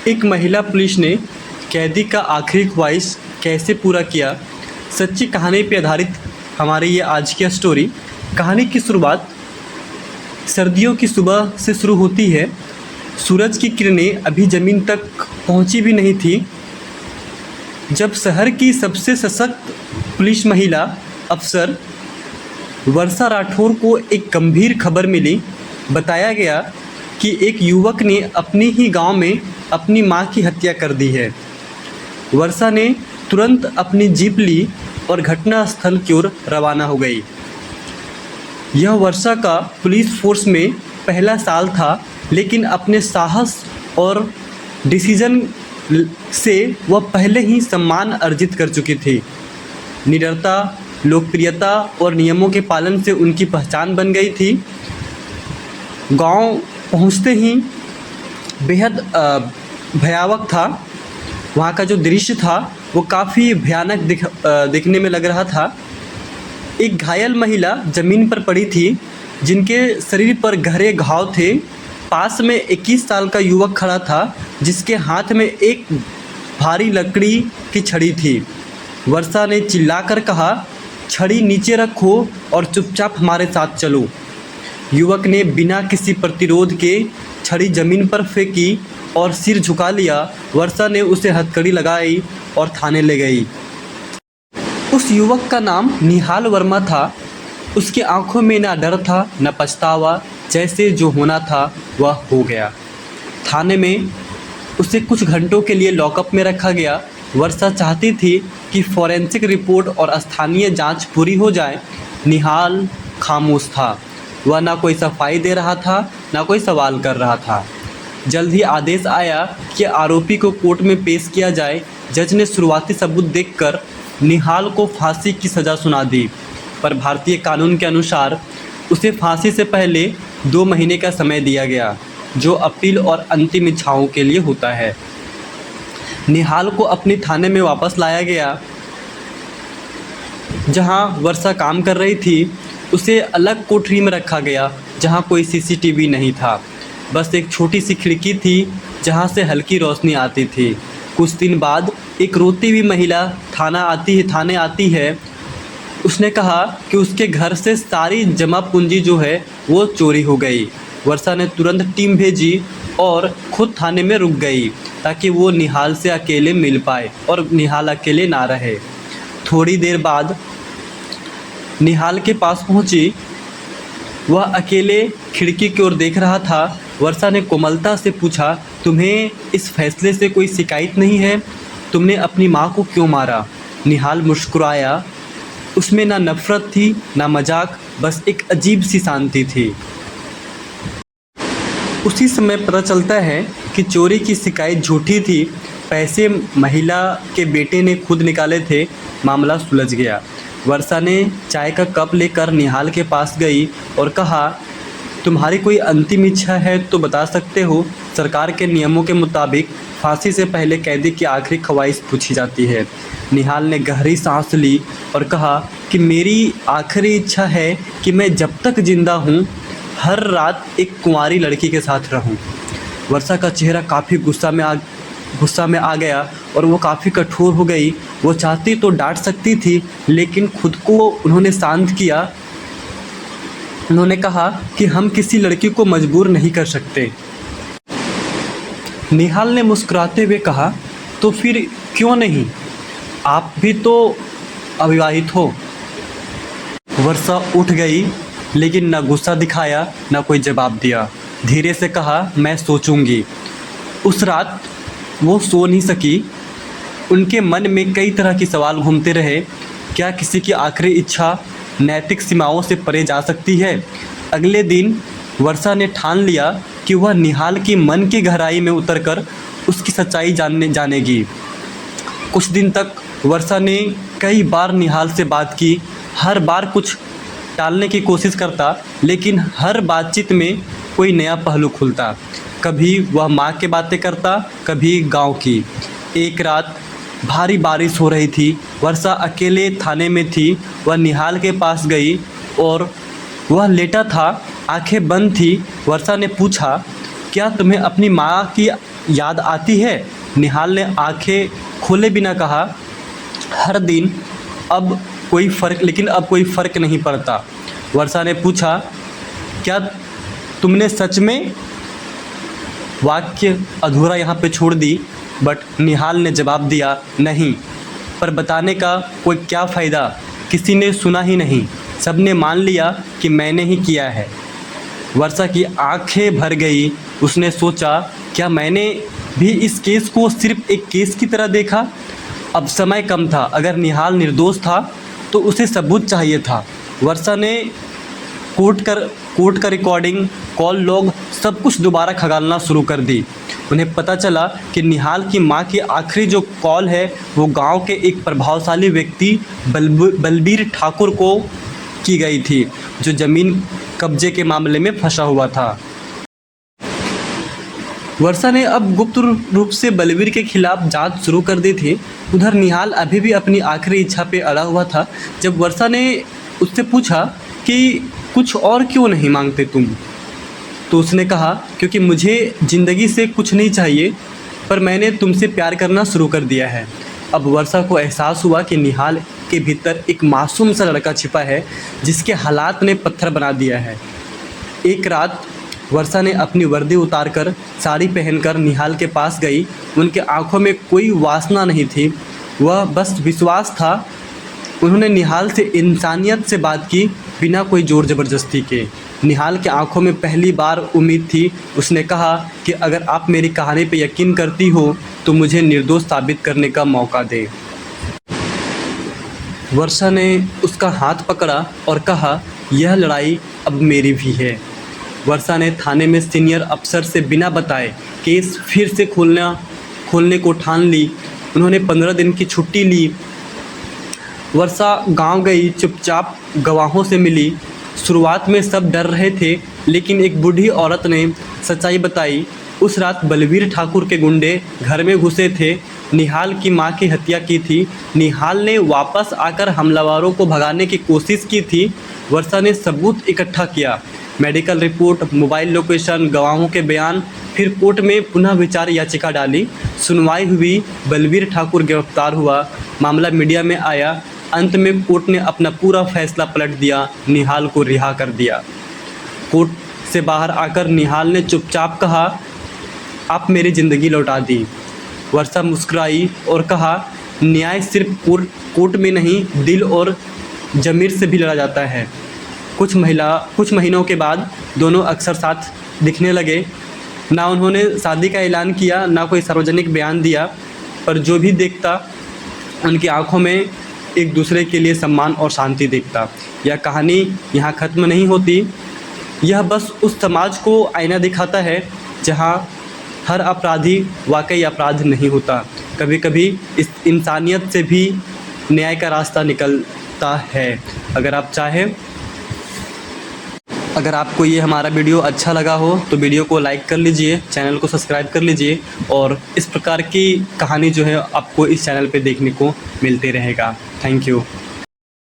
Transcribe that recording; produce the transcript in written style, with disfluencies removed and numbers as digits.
एक महिला पुलिस ने कैदी का आखिरी ख्वाहिश कैसे पूरा किया, सच्ची कहानी पर आधारित हमारी ये आज की स्टोरी। कहानी की शुरुआत सर्दियों की सुबह से शुरू होती है। सूरज की किरणें अभी ज़मीन तक पहुंची भी नहीं थी जब शहर की सबसे सशक्त पुलिस महिला अफसर वर्षा राठौर को एक गंभीर खबर मिली। बताया गया कि एक युवक ने अपनी ही गांव में अपनी मां की हत्या कर दी है। वर्षा ने तुरंत अपनी जीप ली और घटना स्थल की ओर रवाना हो गई। यह वर्षा का पुलिस फोर्स में पहला साल था, लेकिन अपने साहस और डिसीजन से वह पहले ही सम्मान अर्जित कर चुकी थी। निडरता, लोकप्रियता और नियमों के पालन से उनकी पहचान बन गई थी। गांव पहुंचते ही बेहद भयावह था। वहां का जो दृश्य था वो काफ़ी भयानक दिखने में लग रहा था। एक घायल महिला ज़मीन पर पड़ी थी जिनके शरीर पर गहरे घाव थे। पास में 21 साल का युवक खड़ा था जिसके हाथ में एक भारी लकड़ी की छड़ी थी। वर्षा ने चिल्लाकर कहा, छड़ी नीचे रखो और चुपचाप हमारे साथ चलो। युवक ने बिना किसी प्रतिरोध के छड़ी ज़मीन पर फेंकी और सिर झुका लिया। वर्षा ने उसे हथकड़ी लगाई और थाने ले गई। उस युवक का नाम निहाल वर्मा था। उसकी आंखों में ना डर था न पछतावा। जैसे जो होना था वह हो गया। थाने में उसे कुछ घंटों के लिए लॉकअप में रखा गया। वर्षा चाहती थी कि फॉरेंसिक रिपोर्ट और स्थानीय जांच पूरी हो जाए। निहाल खामोश था। वह ना कोई सफाई दे रहा था ना कोई सवाल कर रहा था। जल्द ही आदेश आया कि आरोपी को कोर्ट में पेश किया जाए। जज ने शुरुआती सबूत देखकर निहाल को फांसी की सज़ा सुना दी, पर भारतीय कानून के अनुसार उसे फांसी से पहले 2 महीने का समय दिया गया, जो अपील और अंतिम इच्छाओं के लिए होता है। निहाल को अपने थाने में वापस लाया गया जहां वर्षा काम कर रही थी। उसे अलग कोठरी में रखा गया जहां कोई सीसीटीवी नहीं था। बस एक छोटी सी खिड़की थी जहां से हल्की रोशनी आती थी। कुछ दिन बाद एक रोती हुई महिला थाने आती है। उसने कहा कि उसके घर से सारी जमा पूंजी जो है वो चोरी हो गई। वर्षा ने तुरंत टीम भेजी और खुद थाने में रुक गई ताकि वो निहाल से अकेले मिल पाए और निहाल अकेले ना रहे। थोड़ी देर बाद निहाल के पास पहुंची। वह अकेले खिड़की की ओर देख रहा था। वर्षा ने कोमलता से पूछा, तुम्हें इस फैसले से कोई शिकायत नहीं है? तुमने अपनी माँ को क्यों मारा? निहाल मुस्कुराया। उसमें ना नफरत थी ना मजाक, बस एक अजीब सी शांति थी। उसी समय पता चलता है कि चोरी की शिकायत झूठी थी। पैसे महिला के बेटे ने खुद निकाले थे। मामला सुलझ गया। वर्षा ने चाय का कप लेकर निहाल के पास गई और कहा, तुम्हारी कोई अंतिम इच्छा है तो बता सकते हो। सरकार के नियमों के मुताबिक फांसी से पहले कैदी की आखिरी ख्वाहिश पूछी जाती है। निहाल ने गहरी सांस ली और कहा कि मेरी आखिरी इच्छा है कि मैं जब तक जिंदा हूँ हर रात एक कुंवारी लड़की के साथ रहूँ। वर्षा का चेहरा काफ़ी गुस्सा में आ गया और वो काफ़ी कठोर हो गई। वो चाहती तो डांट सकती थी, लेकिन खुद को उन्होंने शांत किया। उन्होंने कहा कि हम किसी लड़की को मजबूर नहीं कर सकते। निहाल ने मुस्कुराते हुए कहा, तो फिर क्यों नहीं? आप भी तो अविवाहित हो। वर्षा उठ गई, लेकिन न गुस्सा दिखाया न कोई जवाब दिया। धीरे से कहा, मैं सोचूंगी। उस रात वो सो नहीं सकी। उनके मन में कई तरह के सवाल घूमते रहे। क्या किसी की आखिरी इच्छा नैतिक सीमाओं से परे जा सकती है? अगले दिन वर्षा ने ठान लिया कि वह निहाल की मन की गहराई में उतरकर उसकी सच्चाई जानेगी। कुछ दिन तक वर्षा ने कई बार निहाल से बात की। हर बार कुछ टालने की कोशिश करता, लेकिन हर बातचीत में कोई नया पहलू खुलता। कभी वह माँ की बातें करता, कभी गांव की। एक रात भारी बारिश हो रही थी। वर्षा अकेले थाने में थी। वह निहाल के पास गई और वह लेटा था, आंखें बंद थी। वर्षा ने पूछा, क्या तुम्हें अपनी माँ की याद आती है? निहाल ने आंखें खोले बिना कहा, हर दिन। अब कोई फ़र्क नहीं पड़ता। वर्षा ने पूछा, क्या तुमने सच में? वाक्य अधूरा यहाँ पे छोड़ दी, बट निहाल ने जवाब दिया, नहीं। पर बताने का कोई क्या फ़ायदा? किसी ने सुना ही नहीं। सबने मान लिया कि मैंने ही किया है। वर्षा की आंखें भर गई। उसने सोचा, क्या मैंने भी इस केस को सिर्फ एक केस की तरह देखा? अब समय कम था। अगर निहाल निर्दोष था तो उसे सबूत चाहिए था। वर्षा ने कोर्ट का रिकॉर्डिंग, कॉल लॉग, सब कुछ दोबारा खंगालना शुरू कर दी। उन्हें पता चला कि निहाल की मां की आखिरी जो कॉल है वो गांव के एक प्रभावशाली व्यक्ति बलबीर ठाकुर को की गई थी, जो ज़मीन कब्जे के मामले में फंसा हुआ था। वर्षा ने अब गुप्त रूप से बलबीर के खिलाफ जांच शुरू कर दी थी। उधर निहाल अभी भी अपनी आखिरी इच्छा पे अड़ा हुआ था। जब वर्षा ने उससे पूछा कि कुछ और क्यों नहीं मांगते तुम, तो उसने कहा, क्योंकि मुझे ज़िंदगी से कुछ नहीं चाहिए, पर मैंने तुमसे प्यार करना शुरू कर दिया है। अब वर्षा को एहसास हुआ कि निहाल के भीतर एक मासूम सा लड़का छिपा है, जिसके हालात ने पत्थर बना दिया है। एक रात वर्षा ने अपनी वर्दी उतारकर, साड़ी पहनकर निहाल के पास गई। उनके आंखों में कोई वासना नहीं थी, वह बस विश्वास था। उन्होंने निहाल से इंसानियत से बात की, बिना कोई ज़ोर ज़बरदस्ती के। निहाल के आंखों में पहली बार उम्मीद थी। उसने कहा कि अगर आप मेरी कहानी पे यकीन करती हो तो मुझे निर्दोष साबित करने का मौका दे। वर्षा ने उसका हाथ पकड़ा और कहा, यह लड़ाई अब मेरी भी है। वर्षा ने थाने में सीनियर अफसर से बिना बताए केस फिर से खोलने को ठान ली। उन्होंने 15 दिन की छुट्टी ली। वर्षा गांव गई, चुपचाप गवाहों से मिली। शुरुआत में सब डर रहे थे, लेकिन एक बूढ़ी औरत ने सच्चाई बताई। उस रात बलबीर ठाकुर के गुंडे घर में घुसे थे, निहाल की मां की हत्या की थी। निहाल ने वापस आकर हमलावरों को भगाने की कोशिश की थी। वर्षा ने सबूत इकट्ठा किया, मेडिकल रिपोर्ट, मोबाइल लोकेशन, गवाहों के बयान। फिर कोर्ट में पुनः विचार याचिका डाली। सुनवाई हुई, बलबीर ठाकुर गिरफ्तार हुआ, मामला मीडिया में आया। अंत में कोर्ट ने अपना पूरा फैसला पलट दिया, निहाल को रिहा कर दिया। कोर्ट से बाहर आकर निहाल ने चुपचाप कहा, आप मेरी ज़िंदगी लौटा दी। वर्षा मुस्कुराई और कहा, न्याय सिर्फ कोर्ट में नहीं, दिल और ज़मीर से भी लड़ा जाता है। कुछ महीनों के बाद दोनों अक्सर साथ दिखने लगे। ना उन्होंने शादी का ऐलान किया, ना कोई सार्वजनिक बयान दिया, पर जो भी देखता उनकी आंखों में एक दूसरे के लिए सम्मान और शांति दिखता। यह कहानी यहाँ ख़त्म नहीं होती। यह बस उस समाज को आईना दिखाता है जहाँ हर अपराधी वाकई अपराध नहीं होता। कभी कभी इस इंसानियत से भी न्याय का रास्ता निकलता है। अगर आपको ये हमारा वीडियो अच्छा लगा हो तो वीडियो को लाइक कर लीजिए, चैनल को सब्सक्राइब कर लीजिए, और इस प्रकार की कहानी जो है आपको इस चैनल पे देखने को मिलते रहेगा। Thank you.